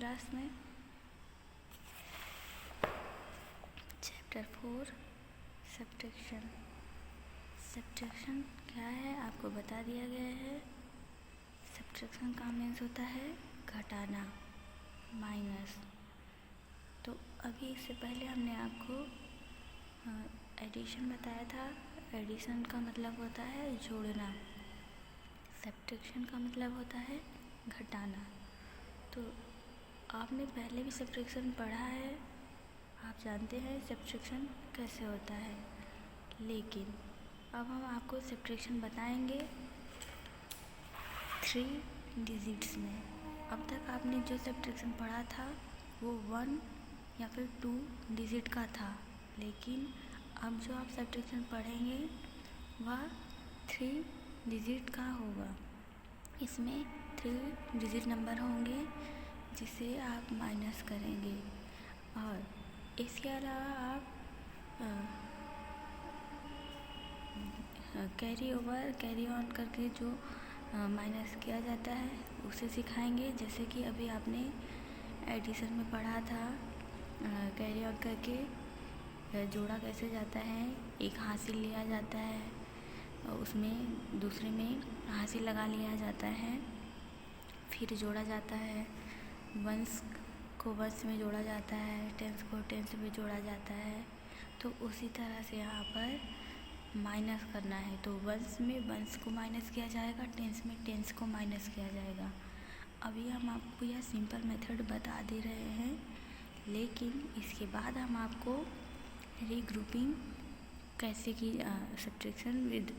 Class में। Chapter 4 subtraction. Subtraction क्या है आपको बता दिया गया है। सब्ट्रैक्शन का मीन्स होता है घटाना, माइनस। तो अभी इससे पहले हमने आपको एडिशन बताया था। एडिशन का मतलब होता है जोड़ना, सब्ट्रैक्शन का मतलब होता है घटाना। तो आपने पहले भी सब्ट्रैक्शन पढ़ा है, आप जानते हैं सब्ट्रैक्शन कैसे होता है। लेकिन अब हम आपको सब्ट्रैक्शन बताएंगे 3 डिजिट्स में। अब तक आपने जो सब्ट्रैक्शन पढ़ा था वो 1 या फिर 2 डिजिट का था, लेकिन अब जो आप सब्ट्रैक्शन पढ़ेंगे वह 3 डिजिट का होगा। इसमें 3 डिजिट नंबर होंगे जिसे आप माइनस करेंगे, और इसके अलावा आप कैरी ऑन करके जो माइनस किया जाता है उसे सिखाएंगे। जैसे कि अभी आपने एडिशन में पढ़ा था, कैरी ऑन करके जोड़ा कैसे जाता है। एक हासिल लिया जाता है, उसमें दूसरे में हासिल लगा लिया जाता है, फिर जोड़ा जाता है। वंस को वंस में जोड़ा जाता है, टेंस को टेंस में जोड़ा जाता है। तो उसी तरह से यहाँ पर माइनस करना है। तो वंस में वंस को माइनस किया जाएगा, टेंस में टेंस को माइनस किया जाएगा। अभी हम आपको यह सिंपल मेथड बता दे रहे हैं, लेकिन इसके बाद हम आपको रीग्रुपिंग कैसे की, सब्ट्रैक्शन विद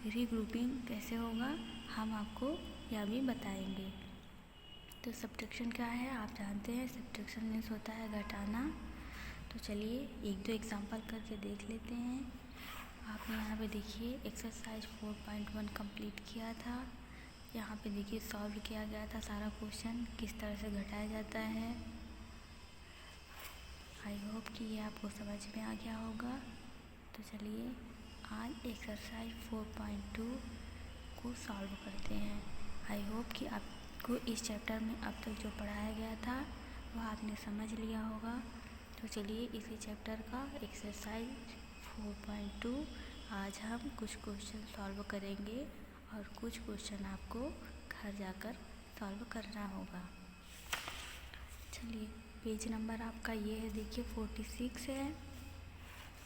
रीग्रुपिंग कैसे होगा हम आपको यह भी बताएंगे। तो सब्ट्रैक्शन क्या है आप जानते हैं। सब्ट्रैक्शन मीन्स होता है घटाना। तो चलिए 1-2 एग्जांपल करके देख लेते हैं। आपने यहाँ पे देखिए एक्सरसाइज 4.1 कंप्लीट किया था। यहाँ पे देखिए सॉल्व किया गया था सारा क्वेश्चन, किस तरह से घटाया जाता है। आई होप कि ये आपको समझ में आ गया होगा। तो चलिए आज एक्सरसाइज 4.2 को सॉल्व करते हैं। आई होप कि आपको इस चैप्टर में अब तक जो पढ़ाया गया था वह आपने समझ लिया होगा। तो चलिए इसी चैप्टर का एक्सरसाइज 4.2 आज हम कुछ क्वेश्चन सॉल्व करेंगे, और कुछ क्वेश्चन आपको घर जाकर सॉल्व करना होगा। चलिए पेज नंबर आपका ये है, देखिए 46 है,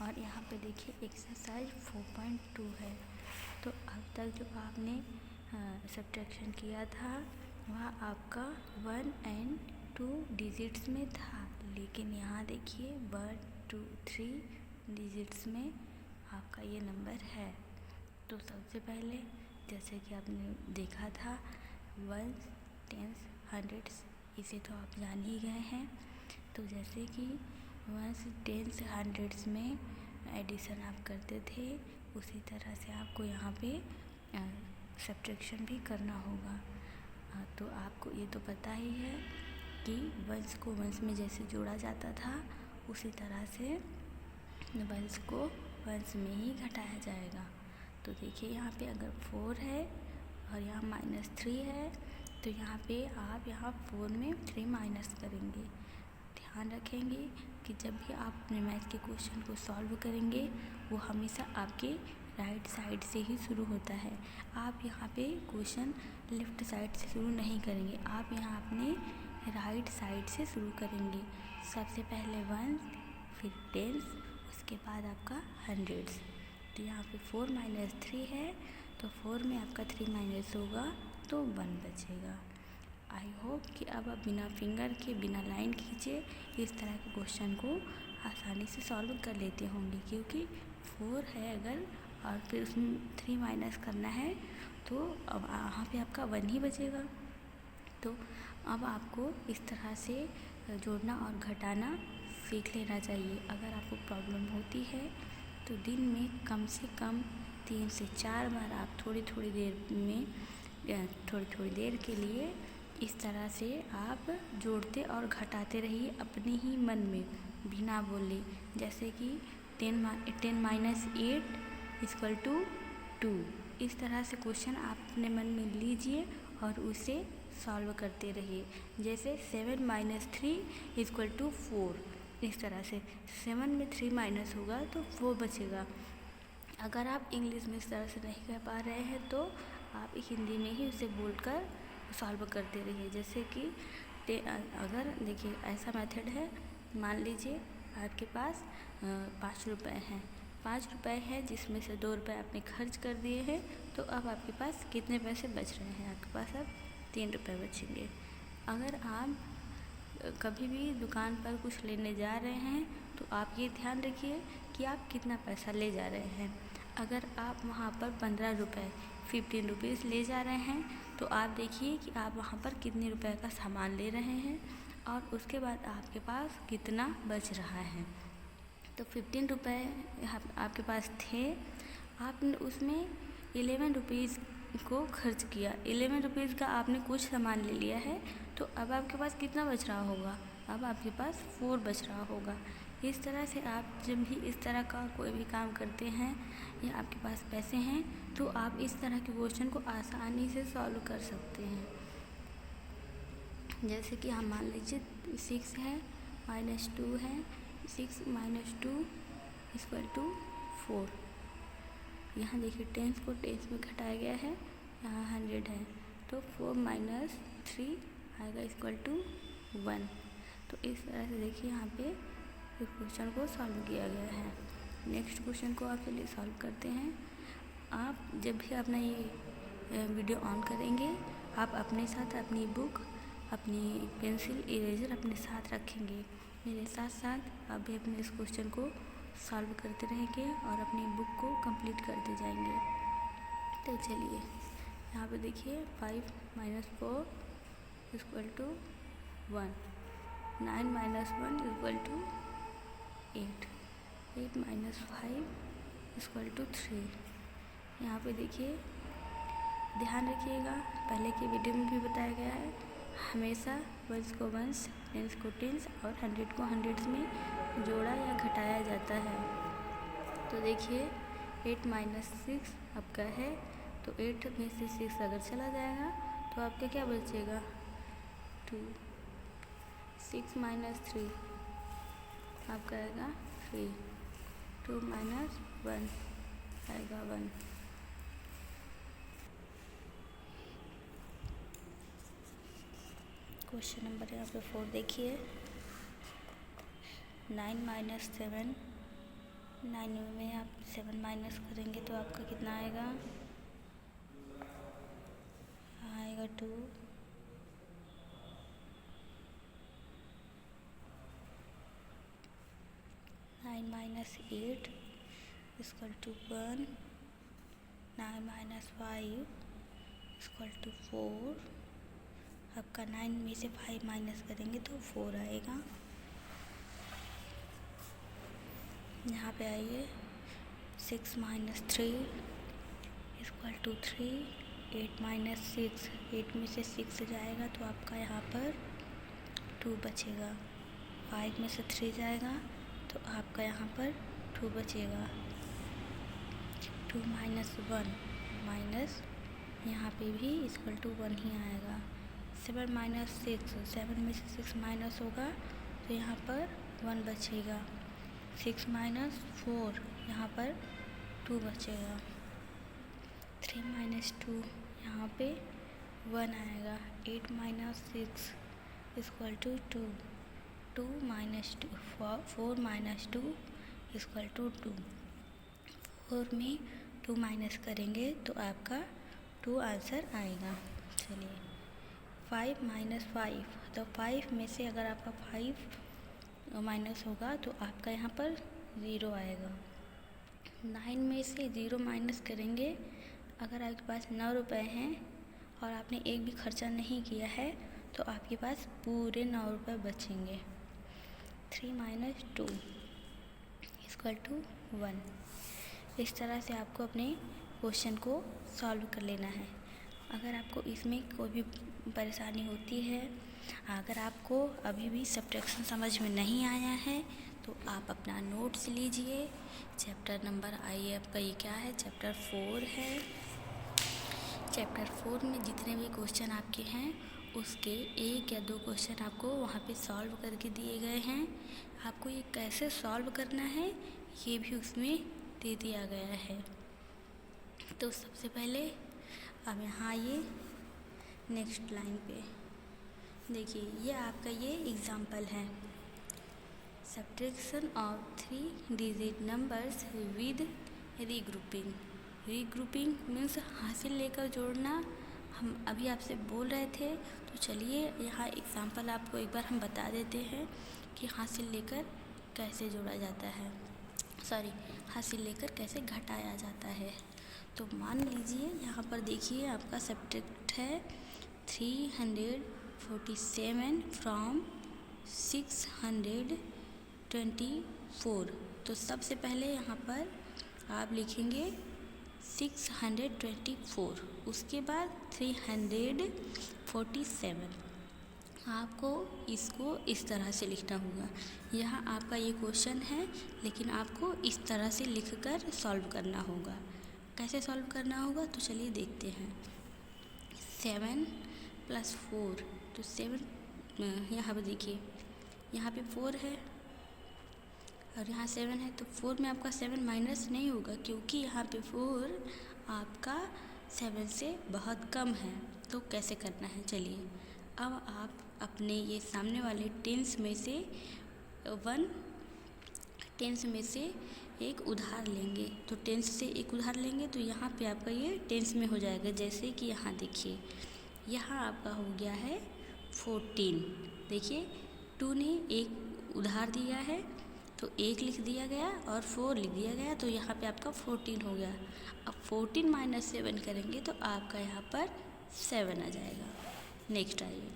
और यहाँ पे देखिए एक्सरसाइज 4.2 है। तो अब तक जो आपने सब्ट्रैक्शन किया था वह आपका 1 और 2 डिजिट्स में था, लेकिन यहाँ देखिए 1, 2, 3 डिजिट्स में आपका ये नंबर है। तो सबसे पहले जैसे कि आपने देखा था 1s, 10s, 100s, इसे तो आप जान ही गए हैं। तो जैसे कि 1s, 10s, 100s में एडिशन आप करते थे, उसी तरह से आपको यहाँ पे सब्ट्रैक्शन भी करना होगा। तो आपको ये तो पता ही है कि वंस को वंस में जैसे जोड़ा जाता था, उसी तरह से वंस को वंस में ही घटाया जाएगा। तो देखिए यहाँ पे अगर 4 है और यहाँ -3 है, तो यहाँ पे आप यहाँ 4 में 3 माइनस करेंगे। ध्यान रखेंगे कि जब भी आप अपने मैथ के क्वेश्चन को सॉल्व करेंगे वो हमेशा आपके राइट साइड से ही शुरू होता है। आप यहाँ पे क्वेश्चन लेफ़्ट साइड से शुरू नहीं करेंगे, आप यहाँ अपने राइट साइड से शुरू करेंगे। सबसे पहले 1, फिर 10, उसके बाद आपका 100s। तो यहाँ पे 4 - 3 है, तो 4 में आपका 3 माइनस होगा तो 1 बचेगा। आई होप कि अब आप बिना फिंगर के, बिना लाइन खींचे इस तरह के क्वेश्चन को आसानी से सॉल्व कर लेते होंगे, क्योंकि 4 है अगर और फिर उसमें 3 माइनस करना है तो अब यहाँ पे आपका 1 ही बचेगा। तो अब आपको इस तरह से जोड़ना और घटाना सीख लेना चाहिए। अगर आपको प्रॉब्लम होती है तो दिन में कम से कम 3 से 4 बार आप थोड़ी थोड़ी देर के लिए इस तरह से आप जोड़ते और घटाते रहिए अपने ही मन में, बिना बोले। जैसे कि 10 - 8 = 2। इस तरह से क्वेश्चन आप अपने मन में लीजिए और उसे सॉल्व करते रहिए। जैसे 7 - 3 = 4, इस तरह से 7 में 3 माइनस होगा तो 4 बचेगा। अगर आप इंग्लिश में इस तरह से नहीं कर पा रहे हैं तो आप हिंदी में ही उसे बोलकर सॉल्व करते रहिए। जैसे कि अगर देखिए ऐसा मेथड है, मान लीजिए आपके पास 5 रुपये हैं, 5 रुपये है जिसमें से 2 रुपये आपने खर्च कर दिए हैं, तो अब आपके पास कितने पैसे बच रहे हैं? आपके पास अब 3 रुपये बचेंगे। अगर आप कभी भी दुकान पर कुछ लेने जा रहे हैं तो आप ये ध्यान रखिए कि आप कितना पैसा ले जा रहे हैं। अगर आप वहाँ पर 15 रुपये 15 रुपीज़ ले जा रहे हैं तो आप देखिए कि आप वहाँ पर कितने रुपए का सामान ले रहे हैं और उसके बाद आपके पास कितना बच रहा है। तो 15 रुपये आपके पास थे, आपने उसमें 11 रुपीज़ को खर्च किया, 11 रुपीज़ का आपने कुछ सामान ले लिया है, तो अब आपके पास कितना बच रहा होगा? अब आपके पास 4 बच रहा होगा। इस तरह से आप जब भी इस तरह का कोई भी काम करते हैं या आपके पास पैसे हैं तो आप इस तरह के क्वेश्चन को आसानी से सॉल्व कर सकते हैं। जैसे कि हम मान लीजिए 6 है -2 है, 6 - 2 = 4। यहाँ देखिए 10 को 10 में घटाया गया है, यहाँ 100 है, तो 4 - 3 आएगा = 1। तो इस तरह से देखिए यहाँ पे इस क्वेश्चन को सॉल्व किया गया है। नेक्स्ट क्वेश्चन को आप चलिए सॉल्व करते हैं। आप जब भी अपना ये वीडियो ऑन करेंगे, आप अपने साथ अपनी बुक, अपनी पेंसिल, इरेजर अपने साथ रखेंगे। मेरे साथ साथ आप भी अपने इस क्वेश्चन को सॉल्व करते रहेंगे और अपनी बुक को कंप्लीट करते जाएंगे। तो चलिए यहाँ पे देखिए 5 - 4 = 1, 9 - 1 = 8, 8 - 5 = 3। यहाँ पे देखिए ध्यान रखिएगा, पहले की वीडियो में भी बताया गया है, हमेशा वंस को वंस, टेंस को टेंस और 100 को हंड्रेड्स में जोड़ा या घटाया जाता है। तो देखिए 8 - 6 आपका है, तो 8 में से 6 अगर चला जाएगा तो आपका क्या बचेगा? 2। 6 - 3 आपका आएगा 3, 2 - 1 आएगा 1। क्वेश्चन नंबर यहाँ पे 4 देखिए, 9 - 7, 9 में आप 7 माइनस करेंगे तो आपका कितना आएगा? आएगा 2। 9 - 8 = 1, 9 - 5 = 4। आपका 9 में से 5 माइनस करेंगे तो 4 आएगा। यहाँ पे आइए 6 - 3 = 3, 8 - 6, 8 में से 6 जाएगा तो आपका यहाँ पर 2 बचेगा। 5 में से 3 जाएगा तो आपका यहाँ पर 2 बचेगा। 2 - 1 माइनस यहाँ पे भी = 1 ही आएगा। 7 - 6, 7 में से 6 माइनस होगा तो यहाँ पर 1 बचेगा। 6 - 4 यहाँ पर 2 बचेगा। 3 - 2 यहाँ पे 1 आएगा। 8 - 6 = 2, 2 - 2 4 - 2 = 2। 4 में 2 माइनस करेंगे तो आपका 2 आंसर आएगा। चलिए 5 - 5, तो 5 में से अगर आपका 5 माइनस होगा तो आपका यहाँ पर 0 आएगा। 9 में से 0 माइनस करेंगे, अगर आपके पास 9 रुपये हैं और आपने एक भी खर्चा नहीं किया है तो आपके पास पूरे 9 रुपये बचेंगे। 3 - 2 = 1। इस तरह से आपको अपने क्वेश्चन को सॉल्व कर लेना है। अगर आपको इसमें कोई भी परेशानी होती है, अगर आपको अभी भी सब्ट्रैक्शन समझ में नहीं आया है तो आप अपना नोट्स लीजिए। चैप्टर नंबर आइए आपका ये क्या है? चैप्टर 4 है। चैप्टर 4 में जितने भी क्वेश्चन आपके हैं उसके 1 या 2 क्वेश्चन आपको वहाँ पे सॉल्व करके दिए गए हैं। आपको ये कैसे सॉल्व करना है ये भी उसमें दे दिया गया है। तो सबसे पहले अब यहाँ आइए नेक्स्ट लाइन पे, देखिए ये आपका ये एग्ज़ाम्पल है। Subtraction of 3 digit numbers with regrouping. Regrouping means हासिल लेकर जोड़ना। हम अभी आपसे बोल रहे थे, तो चलिए यहाँ एग्ज़ाम्पल आपको एक बार हम बता देते हैं कि हासिल लेकर कैसे जोड़ा जाता है, हासिल लेकर कैसे घटाया जाता है। तो मान लीजिए यहाँ पर देखिए आपका सब्ट्रैक्ट है 347 फ्रॉम 624। तो सबसे पहले यहाँ पर आप लिखेंगे 624, उसके बाद 347। आपको इसको इस तरह से लिखना होगा। यहाँ आपका ये क्वेश्चन है, लेकिन आपको इस तरह से लिखकर सॉल्व करना होगा। कैसे सॉल्व करना होगा तो चलिए देखते हैं। 7 + 4, तो 7 यहाँ पर देखिए, यहाँ पे 4 है और यहाँ 7 है, तो 4 में आपका 7 माइनस नहीं होगा, क्योंकि यहाँ पे 4 आपका 7 से बहुत कम है। तो कैसे करना है, चलिए अब आप अपने ये सामने वाले टेंस में से एक उधार लेंगे। तो टेंस से एक उधार लेंगे तो यहाँ पे आपका ये टेंस में हो जाएगा। जैसे कि यहाँ देखिए, यहाँ आपका हो गया है 14। देखिए 2 ने एक उधार दिया है तो 1 लिख दिया गया और 4 लिख दिया गया, तो यहाँ पे आपका 14 हो गया। अब 14 - 7 करेंगे तो आपका यहाँ पर 7 आ जाएगा। नेक्स्ट आइए,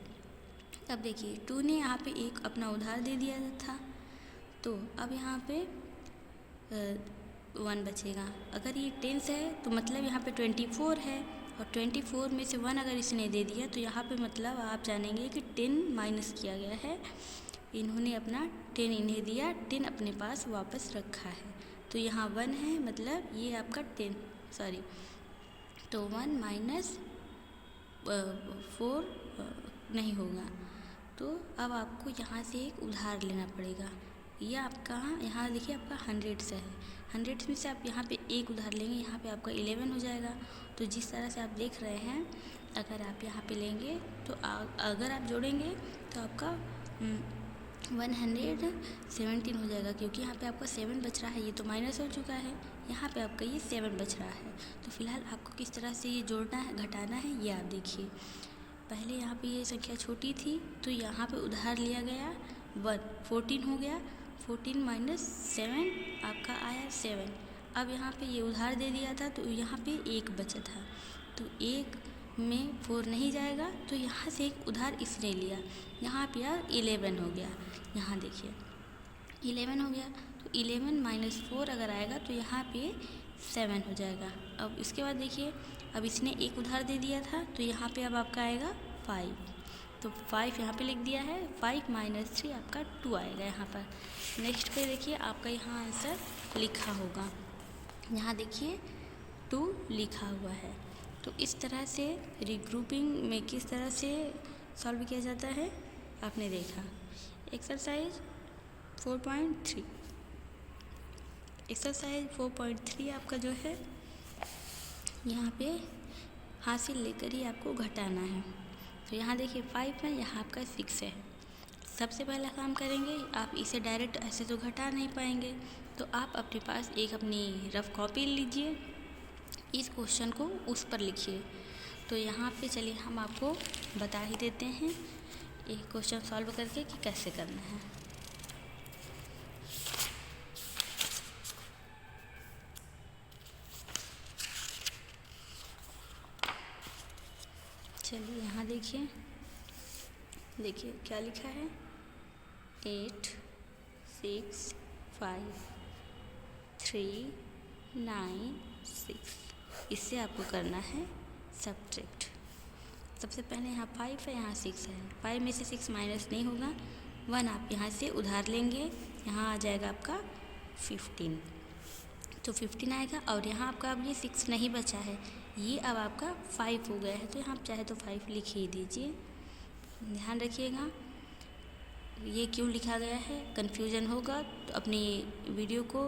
अब देखिए 2 ने यहाँ पे एक अपना उधार दे दिया था, तो अब यहाँ पे 1 बचेगा। अगर ये टेंस है तो मतलब यहाँ पे 24 है, और 24 में से 1 अगर इसने दे दिया तो यहाँ पे मतलब आप जानेंगे कि 10 माइनस किया गया है। इन्होंने अपना 10 इन्हें दिया, 10 अपने पास वापस रखा है, तो यहाँ 1 है, मतलब ये आपका 10 तो 1 - 4 नहीं होगा। तो अब आपको यहाँ से एक उधार लेना पड़ेगा। यह आपका यहाँ देखिए आपका 100 से है, 100 में से आप यहाँ पे एक उधार लेंगे, यहाँ पे आपका 11 हो जाएगा। तो जिस तरह से आप देख रहे हैं, अगर आप यहाँ पे लेंगे तो अगर आप जोड़ेंगे तो आपका 117 हो जाएगा, क्योंकि यहाँ पे आपका 7 बच रहा है, ये तो माइनस हो चुका है, यहाँ पे आपका ये 7 बच रहा है। तो फिलहाल आपको किस तरह से ये जोड़ना है, घटाना है, ये आप देखिए। पहले यहाँ पे ये संख्या छोटी थी तो यहाँ पे उधार लिया गया 1, 14 हो गया, 14 - 7 आपका आया 7। अब यहाँ पे ये उधार दे दिया था तो यहाँ पे 1 बचा था, तो 1 में 4 नहीं जाएगा, तो यहाँ से एक उधार इसने लिया, यहाँ पे यार 11 हो गया। यहाँ देखिए 11 हो गया, तो 11 - 4 अगर आएगा तो यहाँ पे 7 हो जाएगा। अब इसके बाद देखिए, अब इसने एक उधार दे दिया था तो यहाँ पे अब आपका आएगा 5, तो 5 यहाँ पे लिख दिया है, 5 - 3 आपका 2 आएगा यहाँ पर। नेक्स्ट पे देखिए आपका यहाँ आंसर लिखा होगा, यहाँ देखिए 2 लिखा हुआ है। तो इस तरह से रीग्रुपिंग में किस तरह से सॉल्व किया जाता है आपने देखा। एक्सरसाइज 4.3, एक्सरसाइज 4.3 आपका जो है यहाँ पे हासिल लेकर ही आपको घटाना है। तो यहाँ देखिए 5 है, यहाँ आपका 6 है। सबसे पहला काम करेंगे, आप इसे डायरेक्ट ऐसे तो घटा नहीं पाएंगे, तो आप अपने पास एक अपनी रफ कॉपी लीजिए, इस क्वेश्चन को उस पर लिखिए। तो यहाँ पे चलिए हम आपको बता ही देते हैं एक क्वेश्चन सॉल्व करके कि कैसे करना है। चलिए यहाँ देखिए क्या लिखा है, 8 6 5 3 9 6। इससे आपको करना है सब्ट्रैक्ट। सबसे पहले यहाँ 5 है, यहाँ 6 है, 5 में से 6 माइनस नहीं होगा, 1 आप यहाँ से उधार लेंगे, यहाँ आ जाएगा आपका 15, तो 15 आएगा। और यहाँ आपका अब ये 6 नहीं बचा है, ये अब आपका 5 हो गया है, तो यहाँ आप चाहे तो 5 लिख ही दीजिए। ध्यान रखिएगा, ये क्यों लिखा गया है। कन्फ्यूज़न होगा तो अपनी वीडियो को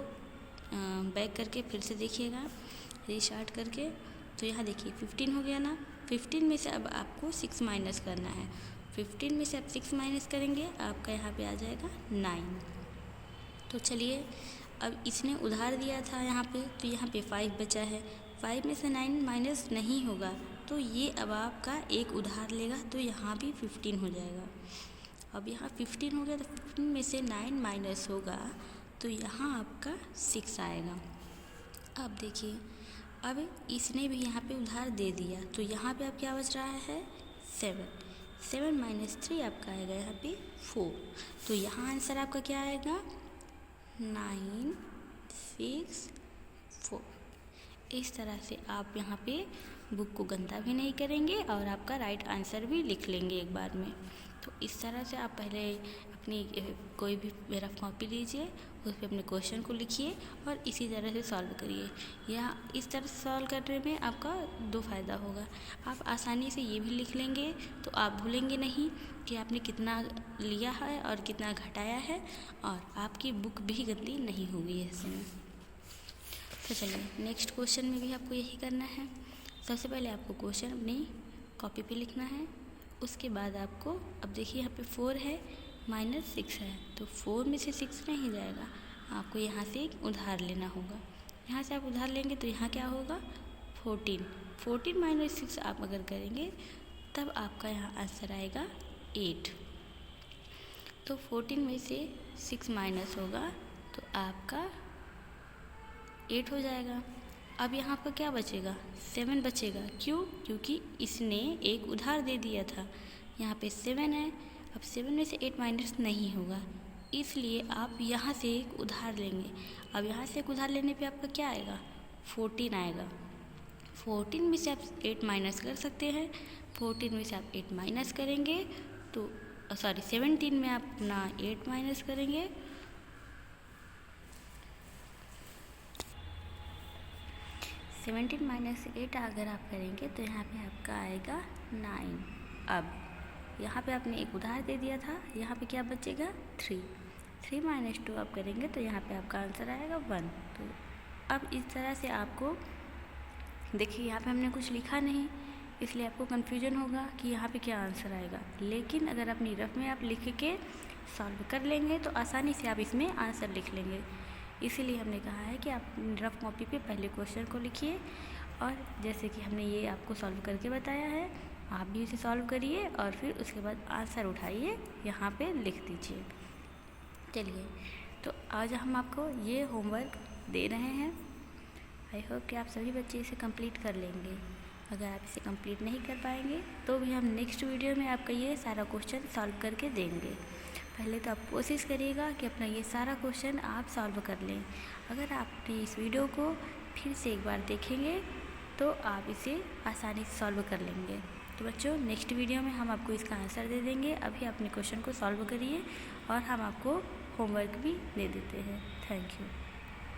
बैक करके फिर से देखिएगा, रीस्टार्ट करके। तो यहाँ देखिए 15 हो गया ना, 15 में से अब आपको 6 माइनस करना है। 15 में से आप 6 माइनस करेंगे, आपका यहाँ पे आ जाएगा 9। तो चलिए, अब इसने उधार दिया था यहाँ पे, तो यहाँ पे 5 बचा है। 5 में से 9 माइनस नहीं होगा, तो ये अब आपका एक उधार लेगा, तो यहाँ भी 15 हो जाएगा। अब यहाँ 15 हो गया, तो 15 में से 9 माइनस होगा, तो यहाँ आपका 6 आएगा। अब देखिए, अब इसने भी यहाँ पे उधार दे दिया, तो यहाँ पे अब क्या बच रहा है 7। 7 माइनस 3 आपका आएगा यहाँ पे 4। तो यहाँ आंसर आपका क्या आएगा 9 6 4। इस तरह से आप यहाँ पे बुक को गंदा भी नहीं करेंगे और आपका राइट आंसर भी लिख लेंगे एक बार में। तो इस तरह से आप पहले अपनी कोई भी रफ कॉपी लीजिए, उस पर अपने क्वेश्चन को लिखिए और इसी तरह से सॉल्व करिए। या इस तरह से सॉल्व करने में आपका 2 फ़ायदा होगा। आप आसानी से ये भी लिख लेंगे तो आप भूलेंगे नहीं कि आपने कितना लिया है और कितना घटाया है, और आपकी बुक भी गंदी नहीं होगी ऐसे में। तो चलिए, नेक्स्ट क्वेश्चन में भी आपको यही करना है। सबसे पहले आपको क्वेश्चन अपनी कॉपी पे लिखना है। उसके बाद आपको, अब देखिए यहाँ पे 4 है माइनस 6 है, तो 4 में से 6 नहीं जाएगा, आपको यहाँ से एक उधार लेना होगा। यहाँ से आप उधार लेंगे तो यहाँ क्या होगा 14। 14 माइनस 6 आप अगर करेंगे तब आपका यहाँ आंसर आएगा 8। तो 14 में से 6 माइनस होगा तो आपका 8 हो जाएगा। अब यहाँ पर क्या बचेगा 7 बचेगा। क्यों? क्योंकि इसने एक उधार दे दिया था। यहाँ पे 7 है, अब 7 में से 8 माइनस नहीं होगा, इसलिए आप यहाँ से एक उधार लेंगे। अब यहाँ से एक उधार लेने पे आपका क्या आएगा 14 आएगा। 14 में से आप 8 माइनस कर सकते हैं। 14 में से आप 8 माइनस करेंगे तो 17 में आप अपना 8 माइनस करेंगे, 17 माइनस 8 अगर आप करेंगे तो यहाँ पे आपका आएगा 9। अब यहाँ पे आपने एक उधार दे दिया था, यहाँ पे क्या बचेगा 3। 3 माइनस 2 आप करेंगे तो यहाँ पे आपका आंसर आएगा 1। तो अब इस तरह से आपको देखिए, यहाँ पे हमने कुछ लिखा नहीं, इसलिए आपको कन्फ्यूजन होगा कि यहाँ पे क्या आंसर आएगा। लेकिन अगर अपनी रफ में आप लिख के सॉल्व कर लेंगे तो आसानी से आप इसमें आंसर लिख लेंगे। इसीलिए हमने कहा है कि आप रफ कॉपी पे पहले क्वेश्चन को लिखिए, और जैसे कि हमने ये आपको सॉल्व करके बताया है, आप भी इसे सॉल्व करिए और फिर उसके बाद आंसर उठाइए, यहाँ पे लिख दीजिए। चलिए, तो आज हम आपको ये होमवर्क दे रहे हैं। आई होप कि आप सभी बच्चे इसे कंप्लीट कर लेंगे। अगर आप इसे कंप्लीट नहीं कर पाएंगे तो भी हम नेक्स्ट वीडियो में आपका ये सारा क्वेश्चन सॉल्व करके देंगे। पहले तो आप कोशिश करिएगा कि अपना ये सारा क्वेश्चन आप सॉल्व कर लें। अगर आप इस वीडियो को फिर से एक बार देखेंगे तो आप इसे आसानी से सॉल्व कर लेंगे। तो बच्चों, नेक्स्ट वीडियो में हम आपको इसका आंसर दे देंगे। अभी अपने क्वेश्चन को सॉल्व करिए और हम आपको होमवर्क भी दे देते हैं। Thank you.